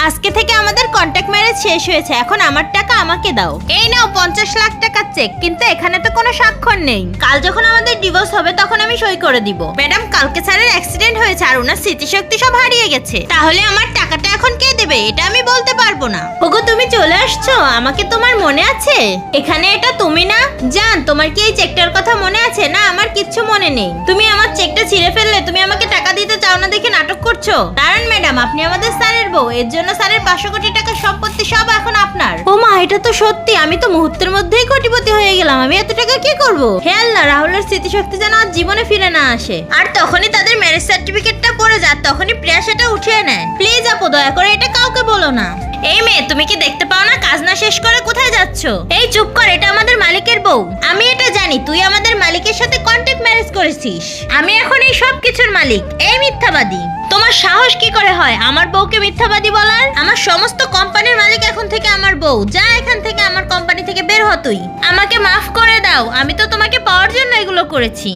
আজকে থেকে আমাদের কন্ট্যাক্ট ম্যারেজ শেষ হয়েছে, এখন আমার টাকা আমাকে দাও। এই নাও 50 লাখ টাকার চেক, কিন্তু এখানে তো কোনো স্বাক্ষর নেই। কাল যখন আমাদের ডিভোর্স হবে তখন আমি সই করে দিব। ম্যাডাম, কালকে স্যারের অ্যাক্সিডেন্ট হয়েছে আর ওনার স্মৃতিশক্তি সব হারিয়ে গেছে, তাহলে আমার টাকাটা এখন কে দেবে এটা আমি বলতে পারবো না। ওগো, তুমি চলে আসছো, আমাকে তোমার মনে আছে? এখানে এটা তুমি না? জান, তোমার কি এই চেকটার কথা মনে আছে? না, আমার কিচ্ছু মনে নেই। তুমি আমার চেকটা ছিঁড়ে ফেললে, তুমি আমাকে টাকা দিতে চাও না দেখে নাটক করছো। দাঁড়ান ম্যাডাম, আপনি আমাদের স্যারের বউ, এর জন্য স্যারের 500 কোটি টাকা সম্পত্তি সব এখন আপনার। ও মা, এটা তো সত্যি, আমি তো মুহূর্তের মধ্যেই কোটিপতি হয়ে গেলাম। আমি এত টাকা কি করব? হে আল্লাহ, রাহুলের স্মৃতিশক্তি যেন আর জীবনে ফিরে না আসে। আর তখনই তাদের ম্যারেজ সার্টিফিকেটটা পড়ে যায়, তখনই প্রিয়া সেটা উঠিয়ে নেয়। প্লিজ আপু, দয়া করে এটা কাউকে বলো না। এই মেয়ে, তুমি কি দেখতে পাও না কাজ না শেষ করে কোথায় যাচ্ছ? এই চুপ কর, এটা আমাদের মালিকের বউ। আমি এটা জানি, তুই আমাদের মালিকের সাথে কন্ট্যাক্ট ম্যারেজ করেছিস। আমি এখন এই সব কিছুর মালিক। এই মিথ্যাবাদী, তোমার সাহস কি করে হয় আমার বউকে মিথ্যাবাদী বলার? আমার সমস্ত কোম্পানির মালিক এখন থেকে আমার বউ। যা এখান থেকে, আমার কোম্পানি থেকে বের হ তুই। আমাকে মাফ করে দাও, আমি তো তোমাকে পাওয়ার জন্য এগুলো করেছি।